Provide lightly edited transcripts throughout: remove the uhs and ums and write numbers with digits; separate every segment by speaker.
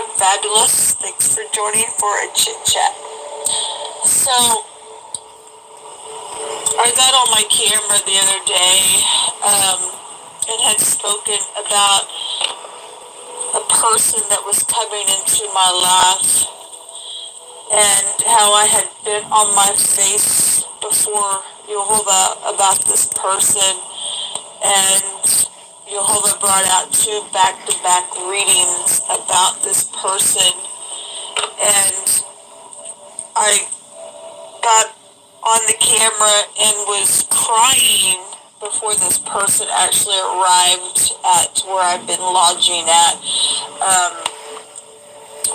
Speaker 1: doing fabulous. Thanks for joining for a chit-chat. So, I got on my camera the other day and had spoken about a person that was coming into my life and how I had been on my face before Jehovah about this person, and Jehovah brought out 2 back-to-back readings about this person, and I got on the camera and was crying before this person actually arrived at where I've been lodging at,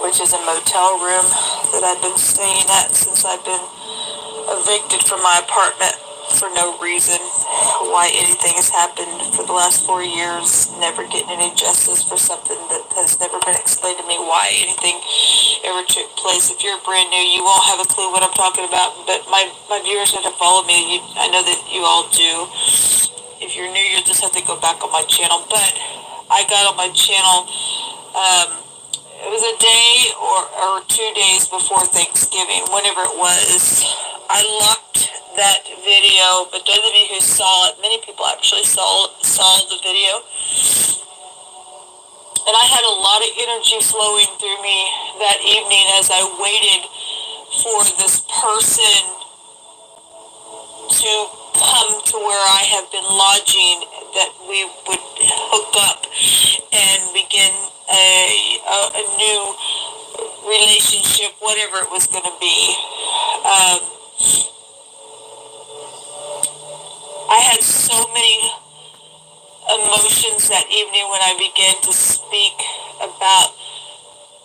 Speaker 1: which is a motel room that I've been staying at since I've been evicted from my apartment for no reason. Why anything has happened for the last 4 years, never getting any justice for something that has never been explained to me why anything ever took place. If you're brand new, you won't have a clue what I'm talking about, but my viewers that have followed me, I know that you all do. If you're new, you'll just have to go back on my channel. But I got on my channel, it was a day or 2 days before Thanksgiving, whenever it was. I locked that video, but those of you who saw it, many people actually saw the video. And I had a lot of energy flowing through me that evening as I waited for this person to come to where I have been lodging, that we would hook up and begin a new relationship, whatever it was going to be. I had so many emotions that evening when I began to speak about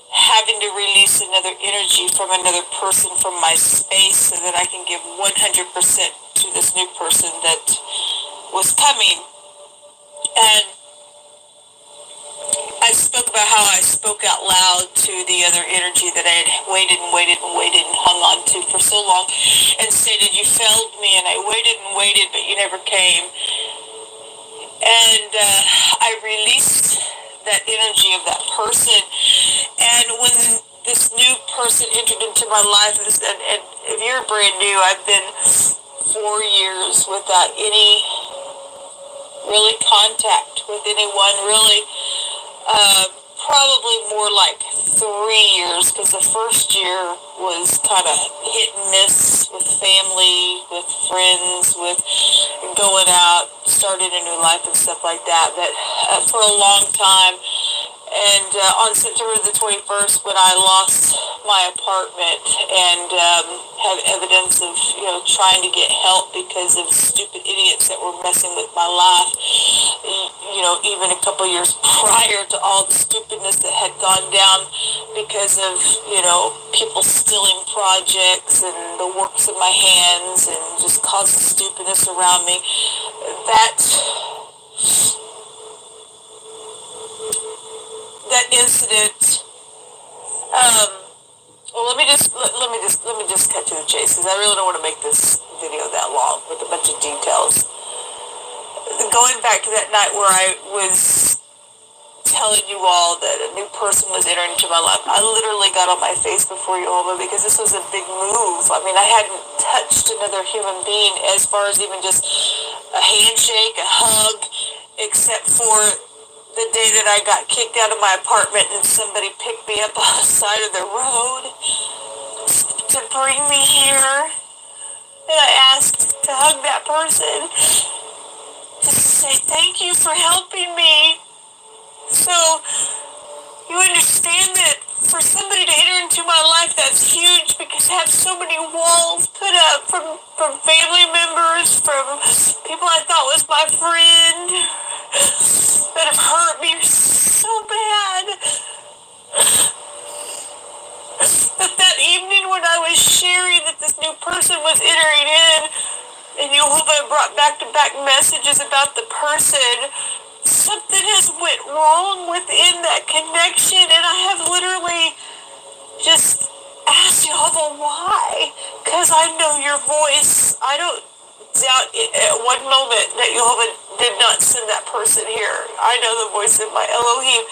Speaker 1: having to release another energy from another person from my space so that I can give 100% to this new person that was coming. And I spoke about how I spoke out loud to the other energy that I had waited and hung on to for so long, and stated, you failed me, and I waited, but you never came. And I released that energy of that person. And when this new person entered into my life, and if you're brand new, I've been 4 years without any really contact with anyone, really. Probably more like 3 years, because the first year was kind of hit and miss with family, with friends, with going out, starting a new life and stuff like that. But for a long time, and on September the 21st, when I lost my apartment and have evidence of, trying to get help because of stupid idiots that were messing with my life, even a couple years prior to all the stupidness that had gone down because of, people stealing projects and the works of my hands and just causing stupidness around me, that incident, well, let me just cut to the chase, because I really don't want to make this video that long with a bunch of details. Going back to that night where I was telling you all that a new person was entering into my life, I literally got on my face before you all, because this was a big move. I mean, I hadn't touched another human being as far as even just a handshake, a hug, except for the day that I got kicked out of my apartment and somebody picked me up on the side of the road to bring me here. And I asked to hug that person, to say thank you for helping me. So you understand that for somebody to enter into my life, that's huge, because I have so many walls put up from family members, from people I thought was my friend, that have hurt me so bad. But that evening when I was sharing that this new person was entering in, and Jehovah brought back-to-back messages about the person, something has went wrong within that connection, and I have literally just asked Jehovah why, because I know your voice. I don't doubt it at one moment that Jehovah did not send that person here. I know the voice of my Elohim.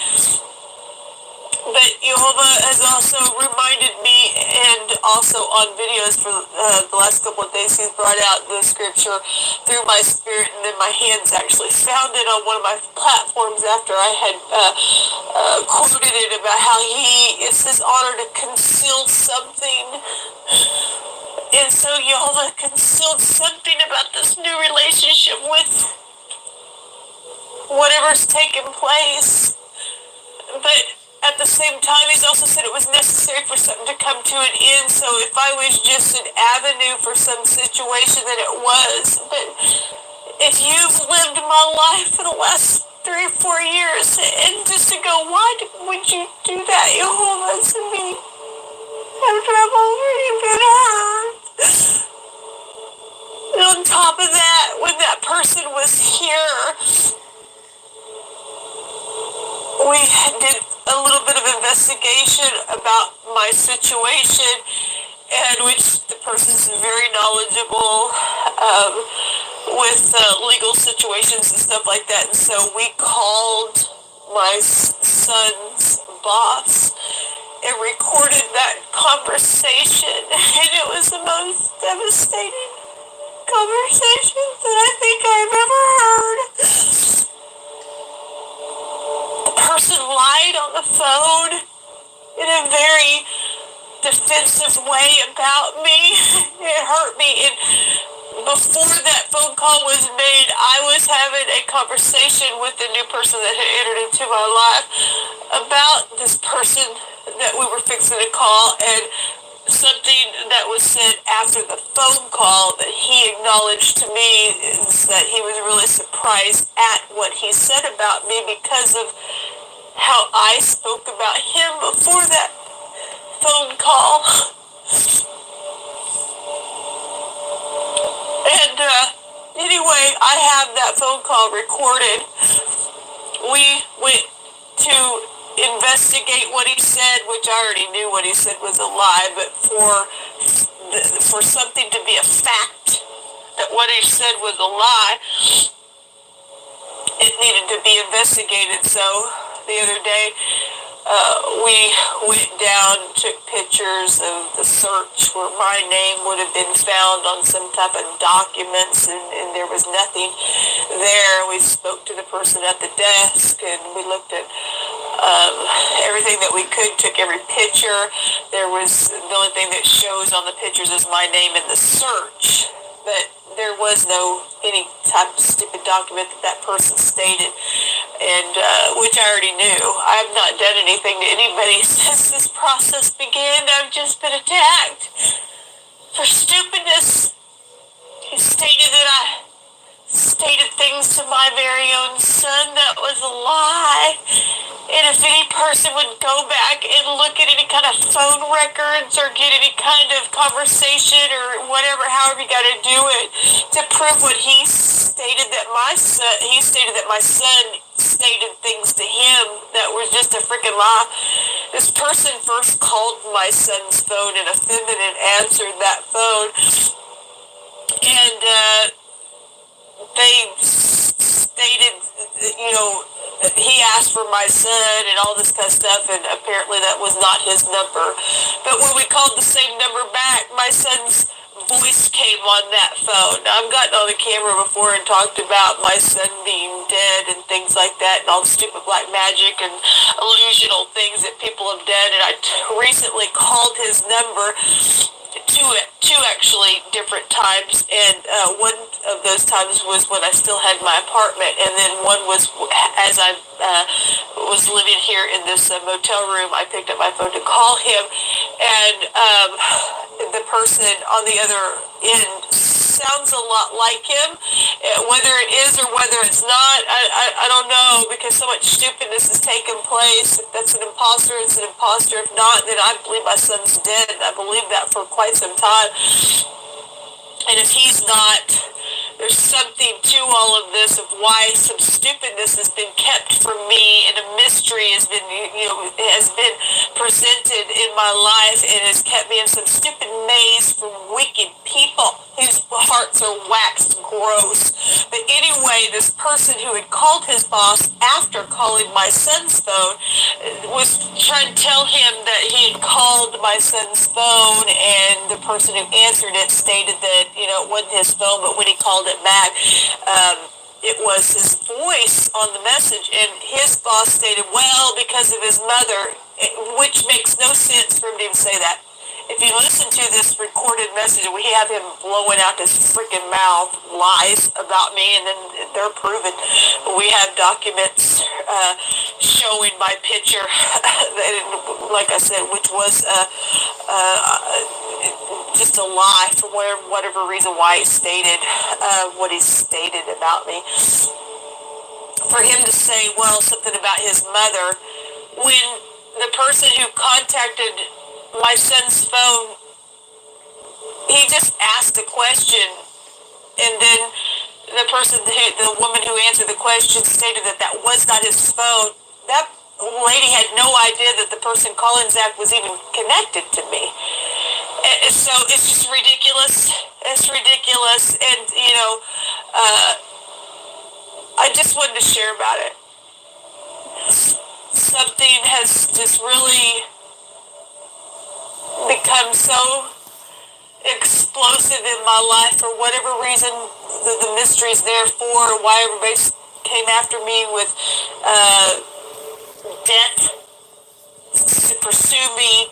Speaker 1: But Jehovah has also reminded me, and also on videos for the last couple of days, he's brought out the scripture through my spirit, and then my hands actually found it on one of my platforms after I had quoted it about how it's his honor to conceal something. And so Jehovah concealed something about this new relationship with whatever's taken place. But at the same time, he's also said it was necessary for something to come to an end. So if I was just an avenue for some situation, then it was. But if you've lived my life for the last 3 or 4 years, and just to go, why would you do that, Jehovah, to me? After I've already been hurt. And on top of that, when that person was here, we did a little bit of investigation about my situation, and which the person's very knowledgeable with legal situations and stuff like that. And so we called my son's boss and recorded that conversation, and it was the most devastating conversation that I think I've ever heard. Person lied on the phone in a very defensive way about me. It hurt me. And before that phone call was made, I was having a conversation with the new person that had entered into my life about this person that we were fixing to call, and something that was said after the phone call that he acknowledged to me is that he was really surprised at what he said about me because of how I spoke about him before that phone call. And anyway, I have that phone call recorded. We went to investigate what he said, which I already knew what he said was a lie, but for something to be a fact, that what he said was a lie, it needed to be investigated. So the other day, we went down, took pictures of the search where my name would have been found on some type of documents, and there was nothing there. We spoke to the person at the desk, and we looked at everything that we could, took every picture. There was, the only thing that shows on the pictures is my name in the search, but there was no any type of stupid document that person stated, and which I already knew. I have not done anything to anybody since this process began. I've just been attacked for stupidness. He stated that I stated things to my very own son that was a lie. And if any person would go back and look at any kind of phone records or get any kind of conversation or whatever, however you got to do it, to prove what he stated that my son stated things to him that was just a freaking lie. This person first called my son's phone, and a feminine answered that phone, and they stated, he asked for my son and all this kind of stuff, and apparently that was not his number. But when we called the same number back, my son's voice came on that phone. Now, I've gotten on the camera before and talked about my son being dead and things like that, and all the stupid black magic and illusional things that people have done, and I recently called his number two actually different times, and one of those times was when I still had my apartment, and then one was as I was living here in this motel room. I picked up my phone to call him, and the person on the other end sounds a lot like him. Whether it is or whether it's not, I don't know, because so much stupidness has taken place. If that's an imposter, it's an imposter. If not, then I believe my son's dead, and I believe that for quite some time. And if he's not, there's something to all of this of why some stupidness has been kept from me, and a mystery has been, has been presented in my life, and has kept me in some stupid maze from wicked people whose hearts are waxed gross. But anyway, this person who had called his boss after calling my son's phone was trying to tell him that he had called my son's phone, and the person who answered it stated that, you know, it wasn't his phone, but when he called it back, it was his voice on the message, and his boss stated, well, because of his mother, which makes no sense for him to even say that. If you listen to this recorded message, we have him blowing out his freaking mouth lies about me, and then they're proven. We have documents showing my picture, like I said, which was just a lie for whatever reason why he stated what he stated about me. For him to say, well, something about his mother, when the person who contacted my son's phone, he just asked a question, and then the woman who answered the question stated that that was not his phone. That lady had no idea that the person calling Zach was even connected to me. And so it's just ridiculous. It's ridiculous, and you know, I just wanted to share about it. Something has just really become so explosive in my life for whatever reason. The mystery's there for why everybody came after me with death to pursue me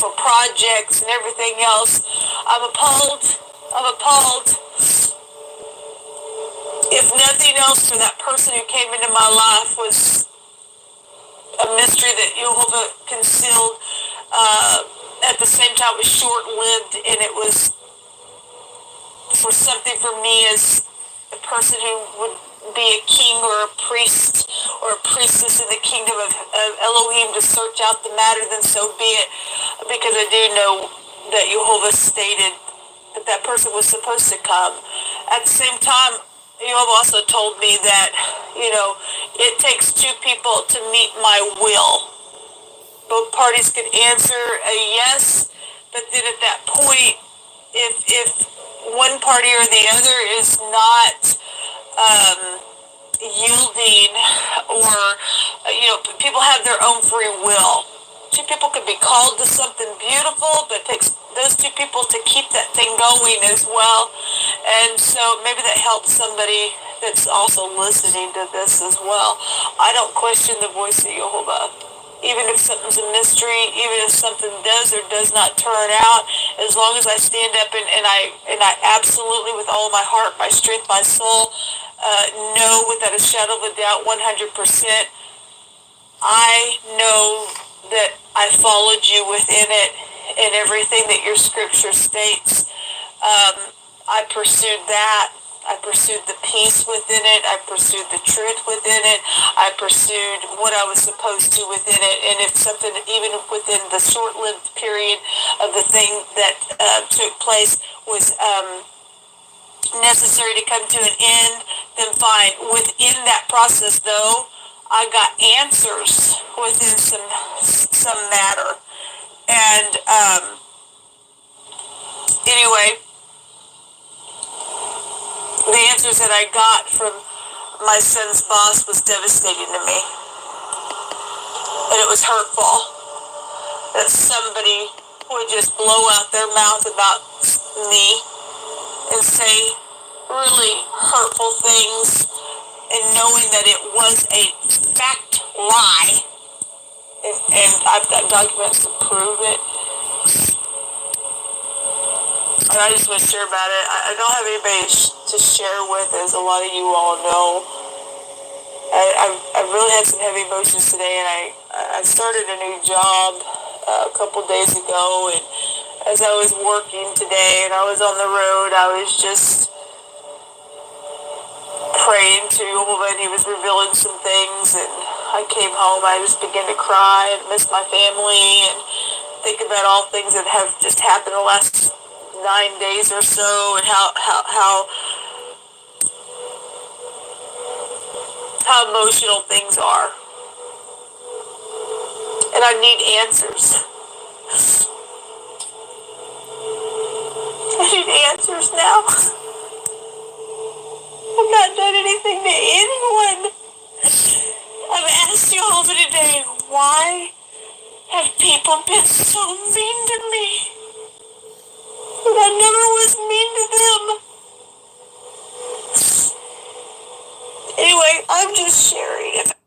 Speaker 1: for projects and everything else. I'm appalled. I'm appalled. If nothing else, for that person who came into my life was a mystery that Jehovah concealed. At the same time, it was short-lived, and it was for something for me as a person who would be a king or a priest or a priestess in the kingdom of Elohim to search out the matter, then so be it. Because I do know that Jehovah stated that that person was supposed to come. At the same time, Jehovah also told me that, you know, it takes two people to meet my will. Both parties could answer a yes, but then at that point, if one party or the other is not yielding, or you know, people have their own free will. Two people could be called to something beautiful, but it takes those two people to keep that thing going as well. And so maybe that helps somebody that's also listening to this as well. I don't question the voice of Jehovah. Even if something's a mystery, even if something does or does not turn out, as long as I stand up and I absolutely, with all of my heart, my strength, my soul, know without a shadow of a doubt, 100%, I know that I followed you within it, and everything that your scripture states. I pursued that. I pursued the peace within it. I pursued the truth within it. I pursued what I was supposed to within it. And if something, even within the short-lived period of the thing that took place, was necessary to come to an end, then fine. Within that process, though, I got answers within some matter. And anyway, the answers that I got from my son's boss was devastating to me. And it was hurtful that somebody would just blow out their mouth about me and say really hurtful things, and knowing that it was a fact lie. And I've got documents to prove it. And I just want to share about it. I don't have anybody to share with, as a lot of you all know. I really had some heavy emotions today, and I started a new job a couple days ago, and as I was working today and I was on the road, I was just praying to Jehovah, and he was revealing some things, and I came home, I just began to cry and miss my family and think about all things that have just happened the last 9 days or so, and how emotional things are. And I need answers. I need answers now. I not done anything to anyone. I've asked you all today, why have people been so mean to me? But I never was mean to them. Anyway, I'm just sharing it.